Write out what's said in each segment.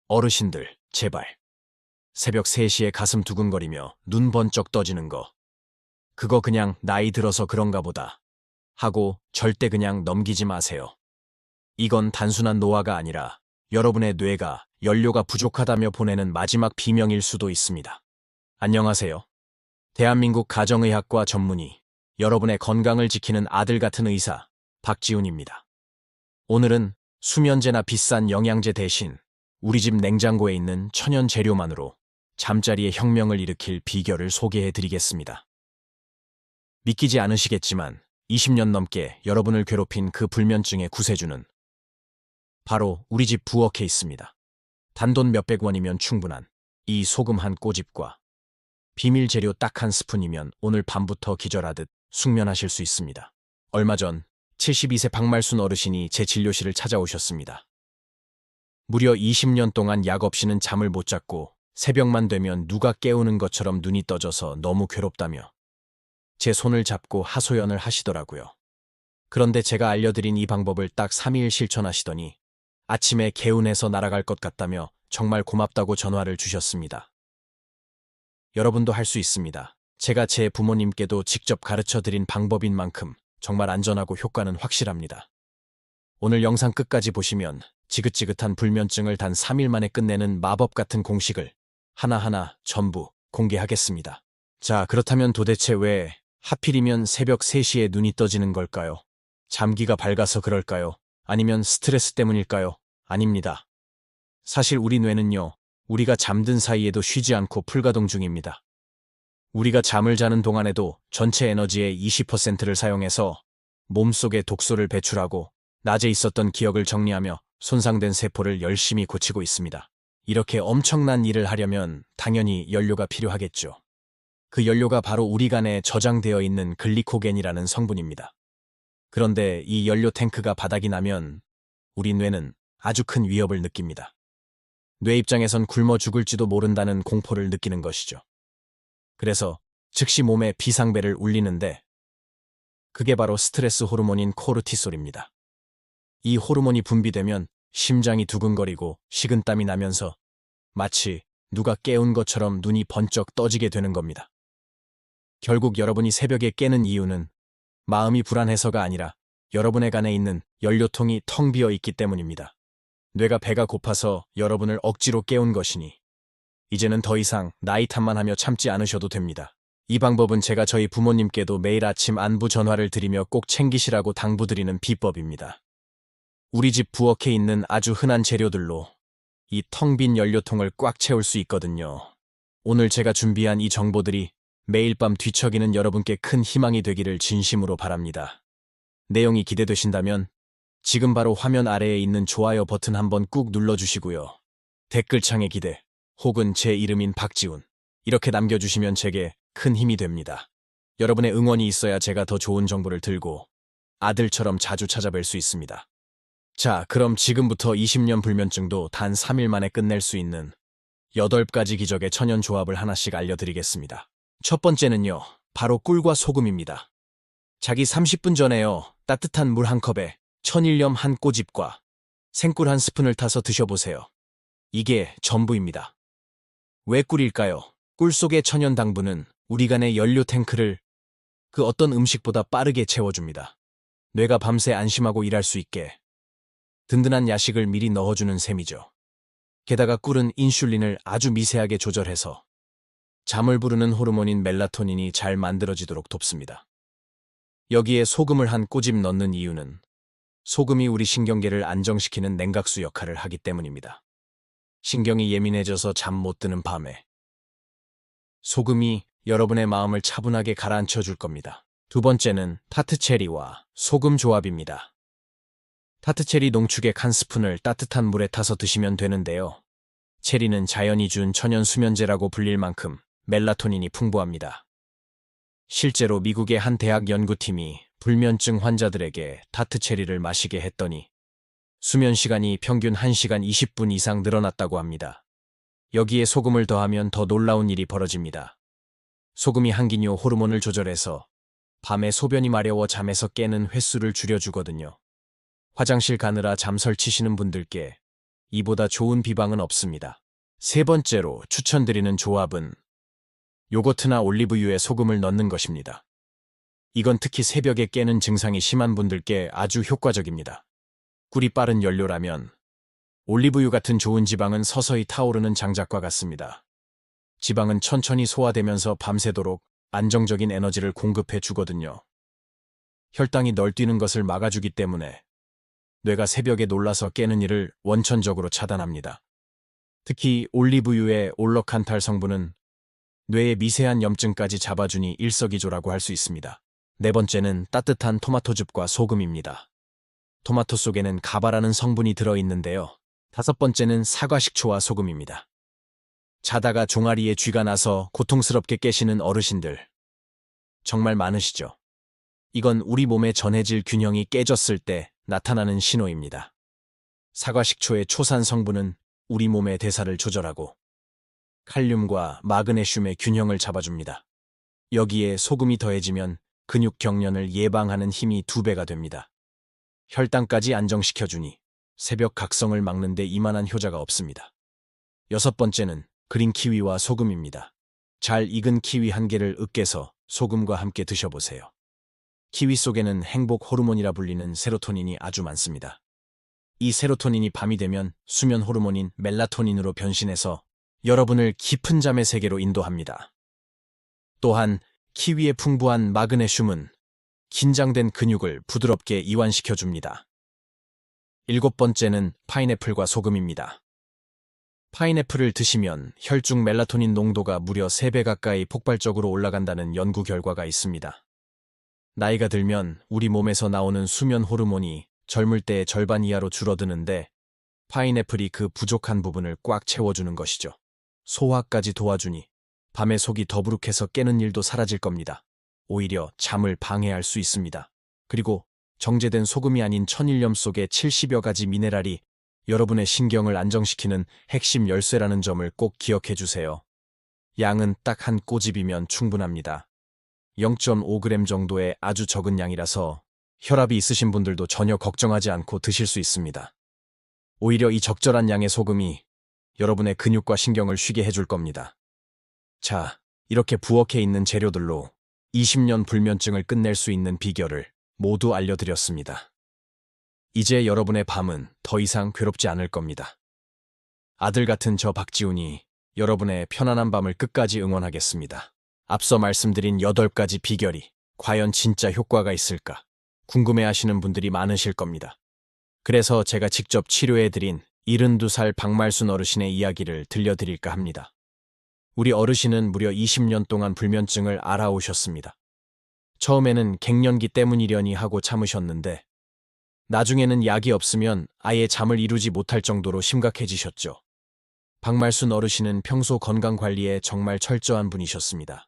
어르신들, 제발. 새벽 3시에 가슴 두근거리며 눈 번쩍 떠지는 거. 그거 그냥 나이 들어서 그런가 보다 하고 절대 그냥 넘기지 마세요. 이건 단순한 노화가 아니라 여러분의 뇌가 연료가 부족하다며 보내는 마지막 비명일 수도 있습니다. 안녕하세요. 대한민국 가정의학과 전문의, 여러분의 건강을 지키는 아들 같은 의사, 박지훈입니다. 오늘은 수면제나 비싼 영양제 대신 우리 집 냉장고에 있는 천연 재료만으로 잠자리의 혁명을 일으킬 비결을 소개해 드리겠습니다. 믿기지 않으시겠지만 20년 넘게 여러분을 괴롭힌 그 불면증의 구세주는 바로 우리 집 부엌에 있습니다. 단돈 몇백 원이면 충분한 이 소금 한 꼬집과 비밀 재료 딱 한 스푼이면 오늘 밤부터 기절하듯 숙면하실 수 있습니다. 얼마 전 72세 박말순 어르신이 제 진료실을 찾아오셨습니다. 무려 20년 동안 약 없이는 잠을 못 잤고 새벽만 되면 누가 깨우는 것처럼 눈이 떠져서 너무 괴롭다며 제 손을 잡고 하소연을 하시더라고요. 그런데 제가 알려드린 이 방법을 딱 3일 실천하시더니 아침에 개운해서 날아갈 것 같다며 정말 고맙다고 전화를 주셨습니다. 여러분도 할 수 있습니다. 제가 제 부모님께도 직접 가르쳐드린 방법인 만큼 정말 안전하고 효과는 확실합니다. 오늘 영상 끝까지 보시면 지긋지긋한 불면증을 단 3일 만에 끝내는 마법 같은 공식을 하나하나 전부 공개하겠습니다. 자, 그렇다면 도대체 왜 하필이면 새벽 3시에 눈이 떠지는 걸까요? 잠기가 밝아서 그럴까요? 아니면 스트레스 때문일까요? 아닙니다. 사실 우리 뇌는요, 우리가 잠든 사이에도 쉬지 않고 풀가동 중입니다. 우리가 잠을 자는 동안에도 전체 에너지의 20%를 사용해서 몸속에 독소를 배출하고 낮에 있었던 기억을 정리하며 손상된 세포를 열심히 고치고 있습니다. 이렇게 엄청난 일을 하려면 당연히 연료가 필요하겠죠. 그 연료가 바로 우리 간에 저장되어 있는 글리코겐이라는 성분입니다. 그런데 이 연료 탱크가 바닥이 나면 우리 뇌는 아주 큰 위협을 느낍니다. 뇌 입장에선 굶어 죽을지도 모른다는 공포를 느끼는 것이죠. 그래서 즉시 몸에 비상벨을 울리는데 그게 바로 스트레스 호르몬인 코르티솔입니다. 이 호르몬이 분비되면 심장이 두근거리고 식은땀이 나면서 마치 누가 깨운 것처럼 눈이 번쩍 떠지게 되는 겁니다. 결국 여러분이 새벽에 깨는 이유는 마음이 불안해서가 아니라 여러분의 간에 있는 연료통이 텅 비어 있기 때문입니다. 뇌가 배가 고파서 여러분을 억지로 깨운 것이니 이제는 더 이상 나이 탓만 하며 참지 않으셔도 됩니다. 이 방법은 제가 저희 부모님께도 매일 아침 안부 전화를 드리며 꼭 챙기시라고 당부드리는 비법입니다. 우리 집 부엌에 있는 아주 흔한 재료들로 이 텅 빈 연료통을 꽉 채울 수 있거든요. 오늘 제가 준비한 이 정보들이 매일 밤 뒤척이는 여러분께 큰 희망이 되기를 진심으로 바랍니다. 내용이 기대되신다면 지금 바로 화면 아래에 있는 좋아요 버튼 한번 꾹 눌러주시고요. 댓글창에 기대 혹은 제 이름인 박지훈 이렇게 남겨주시면 제게 큰 힘이 됩니다. 여러분의 응원이 있어야 제가 더 좋은 정보를 들고 아들처럼 자주 찾아뵐 수 있습니다. 자, 그럼 지금부터 20년 불면증도 단 3일 만에 끝낼 수 있는 8가지 기적의 천연 조합을 하나씩 알려드리겠습니다. 첫 번째는요, 바로 꿀과 소금입니다. 자기 30분 전에요, 따뜻한 물 한 컵에 천일염 한 꼬집과 생꿀 한 스푼을 타서 드셔보세요. 이게 전부입니다. 왜 꿀일까요? 꿀 속의 천연 당분은 우리 간의 연료 탱크를 그 어떤 음식보다 빠르게 채워줍니다. 뇌가 밤새 안심하고 일할 수 있게 든든한 야식을 미리 넣어주는 셈이죠. 게다가 꿀은 인슐린을 아주 미세하게 조절해서 잠을 부르는 호르몬인 멜라토닌이 잘 만들어지도록 돕습니다. 여기에 소금을 한 꼬집 넣는 이유는 소금이 우리 신경계를 안정시키는 냉각수 역할을 하기 때문입니다. 신경이 예민해져서 잠 못 드는 밤에 소금이 여러분의 마음을 차분하게 가라앉혀 줄 겁니다. 두 번째는 타트체리와 소금 조합입니다. 타트체리 농축액 한 스푼을 따뜻한 물에 타서 드시면 되는데요. 체리는 자연이 준 천연 수면제라고 불릴 만큼 멜라토닌이 풍부합니다. 실제로 미국의 한 대학 연구팀이 불면증 환자들에게 타트체리를 마시게 했더니 수면 시간이 평균 1시간 20분 이상 늘어났다고 합니다. 여기에 소금을 더하면 더 놀라운 일이 벌어집니다. 소금이 항기뇨 호르몬을 조절해서 밤에 소변이 마려워 잠에서 깨는 횟수를 줄여주거든요. 화장실 가느라 잠 설치시는 분들께 이보다 좋은 비방은 없습니다. 세 번째로 추천드리는 조합은 요거트나 올리브유에 소금을 넣는 것입니다. 이건 특히 새벽에 깨는 증상이 심한 분들께 아주 효과적입니다. 꿀이 빠른 연료라면 올리브유 같은 좋은 지방은 서서히 타오르는 장작과 같습니다. 지방은 천천히 소화되면서 밤새도록 안정적인 에너지를 공급해 주거든요. 혈당이 널뛰는 것을 막아주기 때문에 뇌가 새벽에 놀라서 깨는 일을 원천적으로 차단합니다. 특히 올리브유의 올러칸탈 성분은 뇌의 미세한 염증까지 잡아주니 일석이조라고 할 수 있습니다. 네 번째는 따뜻한 토마토즙과 소금입니다. 토마토 속에는 가바라는 성분이 들어있는데요. 다섯 번째는 사과 식초와 소금입니다. 자다가 종아리에 쥐가 나서 고통스럽게 깨시는 어르신들 정말 많으시죠? 이건 우리 몸의 전해질 균형이 깨졌을 때 나타나는 신호입니다. 사과 식초의 초산 성분은 우리 몸의 대사를 조절하고 칼륨과 마그네슘의 균형을 잡아줍니다. 여기에 소금이 더해지면 근육 경련을 예방하는 힘이 2배가 됩니다. 혈당까지 안정시켜주니 새벽 각성을 막는 데 이만한 효자가 없습니다. 여섯 번째는 그린 키위와 소금입니다. 잘 익은 키위 1개를 으깨서 소금과 함께 드셔보세요. 키위 속에는 행복 호르몬이라 불리는 세로토닌이 아주 많습니다. 이 세로토닌이 밤이 되면 수면 호르몬인 멜라토닌으로 변신해서 여러분을 깊은 잠의 세계로 인도합니다. 또한 키위의 풍부한 마그네슘은 긴장된 근육을 부드럽게 이완시켜줍니다. 일곱 번째는 파인애플과 소금입니다. 파인애플을 드시면 혈중 멜라토닌 농도가 무려 3배 가까이 폭발적으로 올라간다는 연구 결과가 있습니다. 나이가 들면 우리 몸에서 나오는 수면 호르몬이 젊을 때의 절반 이하로 줄어드는데 파인애플이 그 부족한 부분을 꽉 채워주는 것이죠. 소화까지 도와주니 밤에 속이 더부룩해서 깨는 일도 사라질 겁니다. 오히려 잠을 방해할 수 있습니다. 그리고 정제된 소금이 아닌 천일염 속에 70여 가지 미네랄이 여러분의 신경을 안정시키는 핵심 열쇠라는 점을 꼭 기억해 주세요. 양은 딱 한 꼬집이면 충분합니다. 0.5g 정도의 아주 적은 양이라서 혈압이 있으신 분들도 전혀 걱정하지 않고 드실 수 있습니다. 오히려 이 적절한 양의 소금이 여러분의 근육과 신경을 쉬게 해줄 겁니다. 자, 이렇게 부엌에 있는 재료들로 20년 불면증을 끝낼 수 있는 비결을 모두 알려드렸습니다. 이제 여러분의 밤은 더 이상 괴롭지 않을 겁니다. 아들 같은 저 박지훈이 여러분의 편안한 밤을 끝까지 응원하겠습니다. 앞서 말씀드린 8가지 비결이 과연 진짜 효과가 있을까 궁금해하시는 분들이 많으실 겁니다. 그래서 제가 직접 치료해드린 72살 박말순 어르신의 이야기를 들려드릴까 합니다. 우리 어르신은 무려 20년 동안 불면증을 앓아오셨습니다. 처음에는 갱년기 때문이려니 하고 참으셨는데 나중에는 약이 없으면 아예 잠을 이루지 못할 정도로 심각해지셨죠. 박말순 어르신은 평소 건강관리에 정말 철저한 분이셨습니다.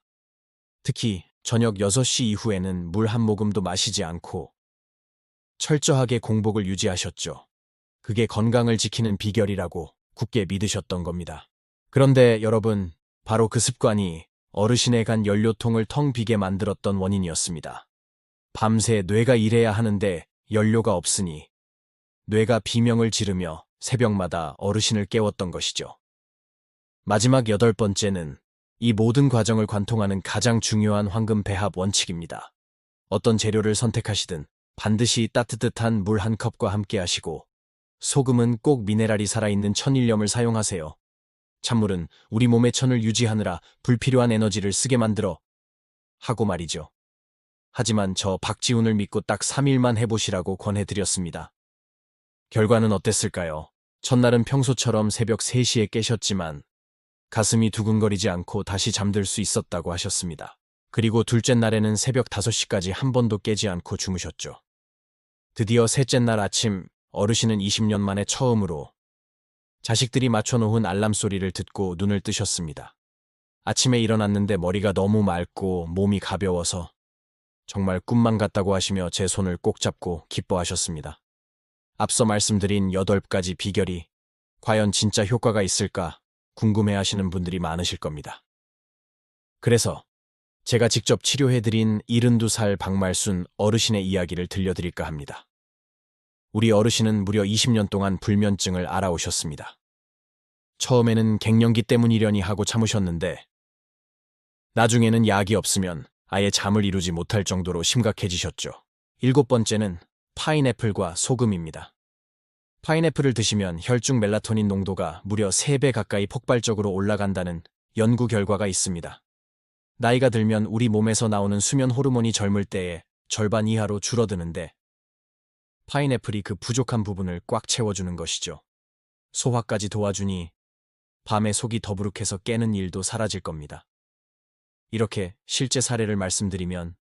특히 저녁 6시 이후에는 물 한 모금도 마시지 않고 철저하게 공복을 유지하셨죠. 그게 건강을 지키는 비결이라고 굳게 믿으셨던 겁니다. 그런데 여러분, 바로 그 습관이 어르신의 간 연료통을 텅 비게 만들었던 원인이었습니다. 밤새 뇌가 일해야 하는데 연료가 없으니 뇌가 비명을 지르며 새벽마다 어르신을 깨웠던 것이죠. 마지막 8번째는 이 모든 과정을 관통하는 가장 중요한 황금 배합 원칙입니다. 어떤 재료를 선택하시든 반드시 따뜻한 물 한 컵과 함께 하시고 소금은 꼭 미네랄이 살아있는 천일염을 사용하세요. 찬물은 우리 몸의 천을 유지하느라 불필요한 에너지를 쓰게 만들어 하고 말이죠. 하지만 저 박지훈을 믿고 딱 3일만 해보시라고 권해드렸습니다. 결과는 어땠을까요? 첫날은 평소처럼 새벽 3시에 깨셨지만 가슴이 두근거리지 않고 다시 잠들 수 있었다고 하셨습니다. 그리고 둘째 날에는 새벽 5시까지 한 번도 깨지 않고 주무셨죠. 드디어 셋째 날 아침 어르신은 20년 만에 처음으로 자식들이 맞춰놓은 알람 소리를 듣고 눈을 뜨셨습니다. 아침에 일어났는데 머리가 너무 맑고 몸이 가벼워서 정말 꿈만 같다고 하시며 제 손을 꼭 잡고 기뻐하셨습니다. 앞서 말씀드린 8가지 비결이 과연 진짜 효과가 있을까 궁금해하시는 분들이 많으실 겁니다. 그래서 제가 직접 치료해드린 72살 박말순 어르신의 이야기를 들려드릴까 합니다. 우리 어르신은 무려 20년 동안 불면증을 앓아오셨습니다. 처음에는 갱년기 때문이려니 하고 참으셨는데 나중에는 약이 없으면 아예 잠을 이루지 못할 정도로 심각해지셨죠. 7번째는 파인애플과 소금입니다. 파인애플을 드시면 혈중 멜라토닌 농도가 무려 3배 가까이 폭발적으로 올라간다는 연구 결과가 있습니다. 나이가 들면 우리 몸에서 나오는 수면 호르몬이 젊을 때의 절반 이하로 줄어드는데 파인애플이 그 부족한 부분을 꽉 채워주는 것이죠. 소화까지 도와주니 밤에 속이 더부룩해서 깨는 일도 사라질 겁니다. 이렇게 실제 사례를 말씀드리면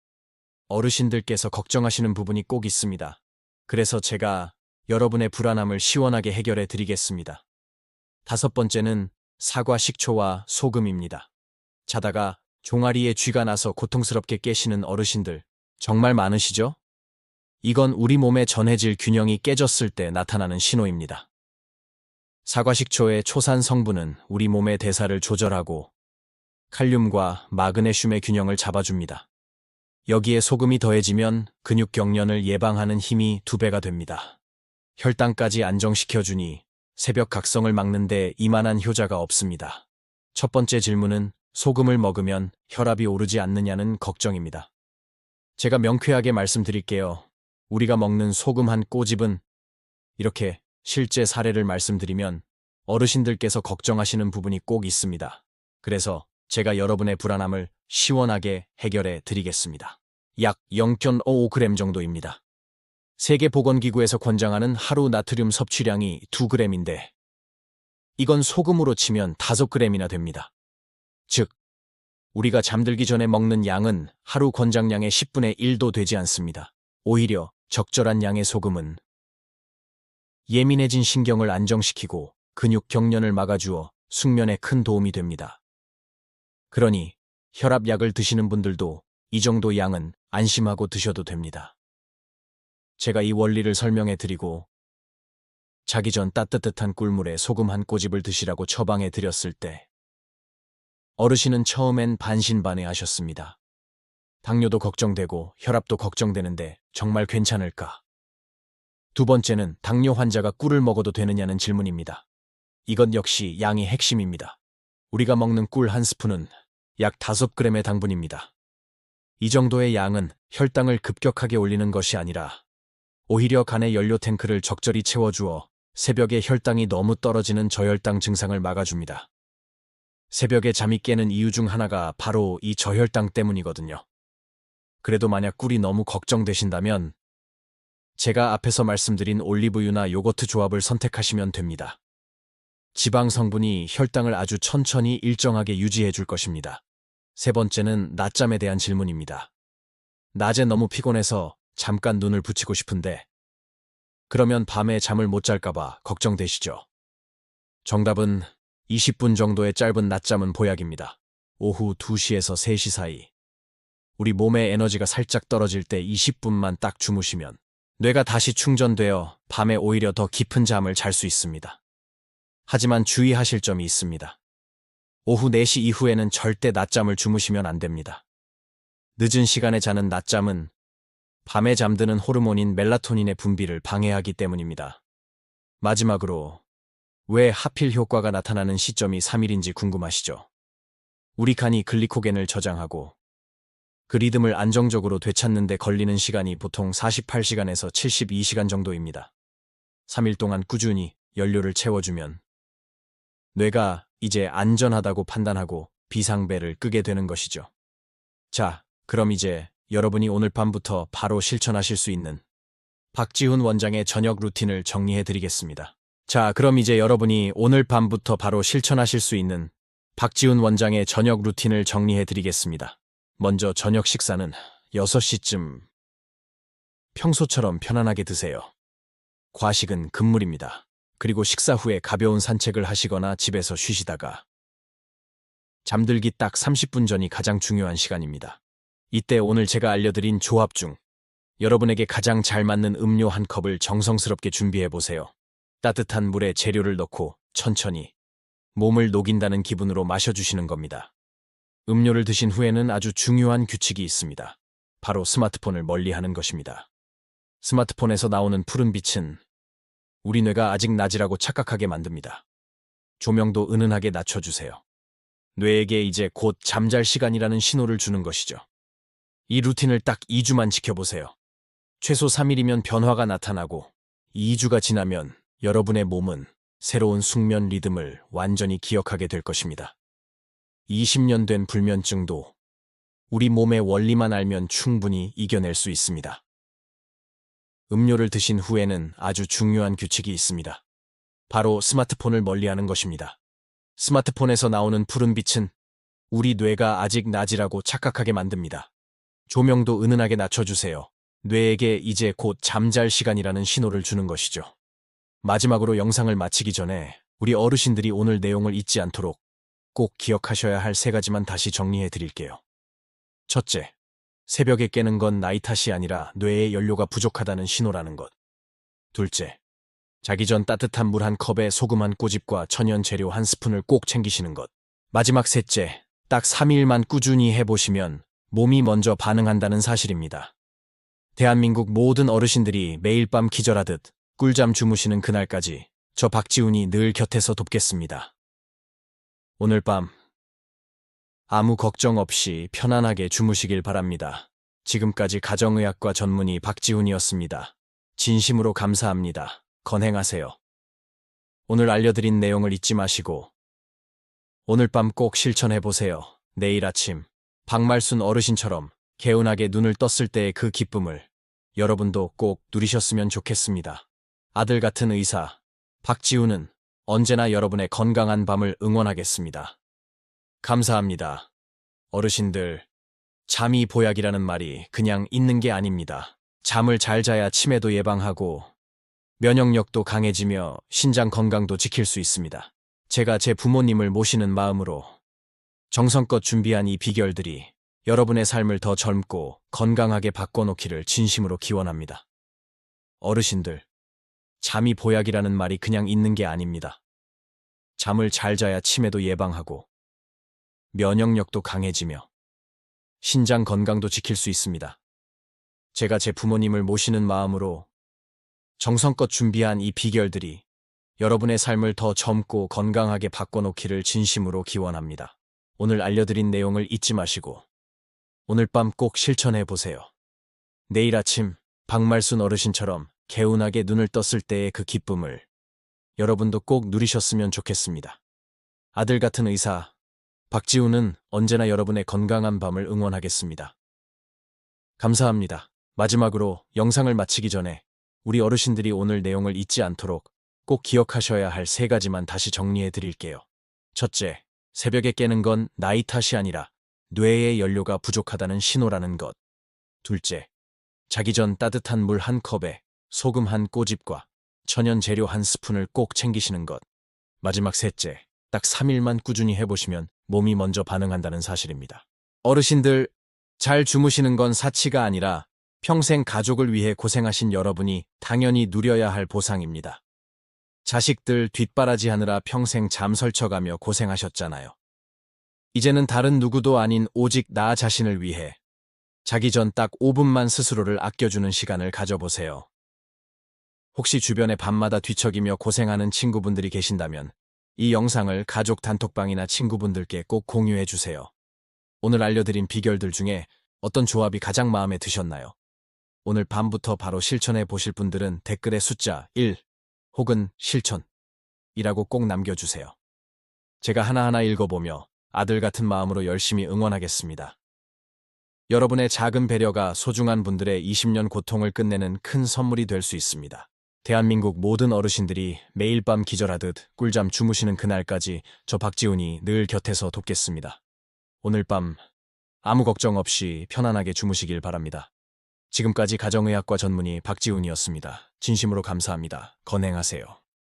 어르신들께서 걱정하시는 부분이 꼭 있습니다. 그래서 제가 여러분의 불안함을 시원하게 해결해 드리겠습니다. 5번째는 사과 식초와 소금입니다. 자다가 종아리에 쥐가 나서 고통스럽게 깨시는 어르신들 정말 많으시죠? 이건 우리 몸의 전해질 균형이 깨졌을 때 나타나는 신호입니다. 사과 식초의 초산 성분은 우리 몸의 대사를 조절하고 칼륨과 마그네슘의 균형을 잡아줍니다. 여기에 소금이 더해지면 근육 경련을 예방하는 힘이 2배가 됩니다. 혈당까지 안정시켜주니 새벽 각성을 막는데 이만한 효자가 없습니다. 첫 번째 질문은 소금을 먹으면 혈압이 오르지 않느냐는 걱정입니다. 제가 명쾌하게 말씀드릴게요. 우리가 먹는 소금 한 꼬집은 이렇게 실제 사례를 말씀드리면 어르신들께서 걱정하시는 부분이 꼭 있습니다. 그래서 제가 여러분의 불안함을 시원하게 해결해 드리겠습니다. 약 0.55g 정도입니다. 세계보건기구에서 권장하는 하루 나트륨 섭취량이 2g인데 이건 소금으로 치면 5g이나 됩니다. 즉, 우리가 잠들기 전에 먹는 양은 하루 권장량의 10분의 1도 되지 않습니다. 오히려 적절한 양의 소금은 예민해진 신경을 안정시키고 근육 경련을 막아주어 숙면에 큰 도움이 됩니다. 그러니 혈압약을 드시는 분들도 이 정도 양은 안심하고 드셔도 됩니다. 제가 이 원리를 설명해 드리고 자기 전 따뜻한 꿀물에 소금 한 꼬집을 드시라고 처방해 드렸을 때 어르신은 처음엔 반신반의하셨습니다. 당뇨도 걱정되고 혈압도 걱정되는데 정말 괜찮을까? 2번째는 당뇨 환자가 꿀을 먹어도 되느냐는 질문입니다. 이건 역시 양이 핵심입니다. 우리가 먹는 꿀 한 스푼은 약 5g의 당분입니다. 이 정도의 양은 혈당을 급격하게 올리는 것이 아니라 오히려 간의 연료 탱크를 적절히 채워주어 새벽에 혈당이 너무 떨어지는 저혈당 증상을 막아줍니다. 새벽에 잠이 깨는 이유 중 하나가 바로 이 저혈당 때문이거든요. 그래도 만약 꿀이 너무 걱정되신다면 제가 앞에서 말씀드린 올리브유나 요거트 조합을 선택하시면 됩니다. 지방 성분이 혈당을 아주 천천히 일정하게 유지해 줄 것입니다. 3번째는 낮잠에 대한 질문입니다. 낮에 너무 피곤해서 잠깐 눈을 붙이고 싶은데 그러면 밤에 잠을 못 잘까봐 걱정되시죠? 정답은 20분 정도의 짧은 낮잠은 보약입니다. 오후 2시에서 3시 사이. 우리 몸의 에너지가 살짝 떨어질 때 20분만 딱 주무시면 뇌가 다시 충전되어 밤에 오히려 더 깊은 잠을 잘 수 있습니다. 하지만 주의하실 점이 있습니다. 오후 4시 이후에는 절대 낮잠을 주무시면 안 됩니다. 늦은 시간에 자는 낮잠은 밤에 잠드는 호르몬인 멜라토닌의 분비를 방해하기 때문입니다. 마지막으로 왜 하필 효과가 나타나는 시점이 3일인지 궁금하시죠? 우리 간이 글리코겐을 저장하고 그 리듬을 안정적으로 되찾는 데 걸리는 시간이 보통 48시간에서 72시간 정도입니다. 3일 동안 꾸준히 연료를 채워주면 뇌가 이제 안전하다고 판단하고 비상벨을 끄게 되는 것이죠. 자, 그럼 이제 여러분이 오늘 밤부터 바로 실천하실 수 있는 박지훈 원장의 저녁 루틴을 정리해 드리겠습니다. 자, 그럼 이제 여러분이 오늘 밤부터 바로 실천하실 수 있는 박지훈 원장의 저녁 루틴을 정리해 드리겠습니다. 먼저 저녁 식사는 6시쯤 평소처럼 편안하게 드세요. 과식은 금물입니다. 그리고 식사 후에 가벼운 산책을 하시거나 집에서 쉬시다가 잠들기 딱 30분 전이 가장 중요한 시간입니다. 이때 오늘 제가 알려드린 조합 중 여러분에게 가장 잘 맞는 음료 한 컵을 정성스럽게 준비해보세요. 따뜻한 물에 재료를 넣고 천천히 몸을 녹인다는 기분으로 마셔주시는 겁니다. 음료를 드신 후에는 아주 중요한 규칙이 있습니다. 바로 스마트폰을 멀리하는 것입니다. 스마트폰에서 나오는 푸른 빛은 우리 뇌가 아직 낮이라고 착각하게 만듭니다. 조명도 은은하게 낮춰주세요. 뇌에게 이제 곧 잠잘 시간이라는 신호를 주는 것이죠. 이 루틴을 딱 2주만 지켜보세요. 최소 3일이면 변화가 나타나고 2주가 지나면 여러분의 몸은 새로운 숙면 리듬을 완전히 기억하게 될 것입니다. 20년 된 불면증도 우리 몸의 원리만 알면 충분히 이겨낼 수 있습니다. 음료를 드신 후에는 아주 중요한 규칙이 있습니다. 바로 스마트폰을 멀리하는 것입니다. 스마트폰에서 나오는 푸른빛은 우리 뇌가 아직 낮이라고 착각하게 만듭니다. 조명도 은은하게 낮춰주세요. 뇌에게 이제 곧 잠잘 시간이라는 신호를 주는 것이죠. 마지막으로 영상을 마치기 전에 우리 어르신들이 오늘 내용을 잊지 않도록 꼭 기억하셔야 할 3가지만 다시 정리해 드릴게요. 첫째, 새벽에 깨는 건 나이 탓이 아니라 뇌의 연료가 부족하다는 신호라는 것. 둘째, 자기 전 따뜻한 물 한 컵에 소금 한 꼬집과 천연 재료 한 스푼을 꼭 챙기시는 것. 마지막 셋째, 딱 3일만 꾸준히 해보시면 몸이 먼저 반응한다는 사실입니다. 대한민국 모든 어르신들이 매일 밤 기절하듯 꿀잠 주무시는 그날까지 저 박지훈이 늘 곁에서 돕겠습니다. 오늘 밤 아무 걱정 없이 편안하게 주무시길 바랍니다. 지금까지 가정의학과 전문의 박지훈이었습니다. 진심으로 감사합니다. 건행하세요. 오늘 알려드린 내용을 잊지 마시고 오늘 밤 꼭 실천해보세요. 내일 아침 박말순 어르신처럼 개운하게 눈을 떴을 때의 그 기쁨을 여러분도 꼭 누리셨으면 좋겠습니다. 아들 같은 의사 박지훈은 언제나 여러분의 건강한 밤을 응원하겠습니다. 감사합니다. 어르신들, 잠이 보약이라는 말이 그냥 있는 게 아닙니다. 잠을 잘 자야 치매도 예방하고 면역력도 강해지며 신장 건강도 지킬 수 있습니다. 제가 제 부모님을 모시는 마음으로 정성껏 준비한 이 비결들이 여러분의 삶을 더 젊고 건강하게 바꿔놓기를 진심으로 기원합니다. 어르신들, 잠이 보약이라는 말이 그냥 있는 게 아닙니다. 잠을 잘 자야 치매도 예방하고 면역력도 강해지며 신장 건강도 지킬 수 있습니다. 제가 제 부모님을 모시는 마음으로 정성껏 준비한 이 비결들이 여러분의 삶을 더 젊고 건강하게 바꿔놓기를 진심으로 기원합니다. 오늘 알려드린 내용을 잊지 마시고 오늘 밤 꼭 실천해보세요. 내일 아침 박말순 어르신처럼 개운하게 눈을 떴을 때의 그 기쁨을 여러분도 꼭 누리셨으면 좋겠습니다. 아들 같은 의사 박지훈은 언제나 여러분의 건강한 밤을 응원하겠습니다. 감사합니다. 마지막으로 영상을 마치기 전에 우리 어르신들이 오늘 내용을 잊지 않도록 꼭 기억하셔야 할 3가지만 다시 정리해 드릴게요. 첫째, 새벽에 깨는 건 나이 탓이 아니라 뇌의 연료가 부족하다는 신호라는 것. 둘째, 자기 전 따뜻한 물 한 컵에 소금 한 꼬집과 천연 재료 한 스푼을 꼭 챙기시는 것. 마지막 셋째, 딱 3일만 꾸준히 해보시면 몸이 먼저 반응한다는 사실입니다. 어르신들, 잘 주무시는 건 사치가 아니라 평생 가족을 위해 고생하신 여러분이 당연히 누려야 할 보상입니다. 자식들 뒷바라지하느라 평생 잠 설쳐가며 고생하셨잖아요. 이제는 다른 누구도 아닌 오직 나 자신을 위해 자기 전 딱 5분만 스스로를 아껴주는 시간을 가져보세요. 혹시 주변에 밤마다 뒤척이며 고생하는 친구분들이 계신다면 이 영상을 가족 단톡방이나 친구분들께 꼭 공유해 주세요. 오늘 알려드린 비결들 중에 어떤 조합이 가장 마음에 드셨나요? 오늘 밤부터 바로 실천해 보실 분들은 댓글에 숫자 1 혹은 실천이라고 꼭 남겨주세요. 제가 하나하나 읽어보며 아들 같은 마음으로 열심히 응원하겠습니다. 여러분의 작은 배려가 소중한 분들의 20년 고통을 끝내는 큰 선물이 될 수 있습니다. 대한민국 모든 어르신들이 매일 밤 기절하듯 꿀잠 주무시는 그날까지 저 박지훈이 늘 곁에서 돕겠습니다. 오늘 밤 아무 걱정 없이 편안하게 주무시길 바랍니다. 지금까지 가정의학과 전문의 박지훈이었습니다. 진심으로 감사합니다. 건행하세요.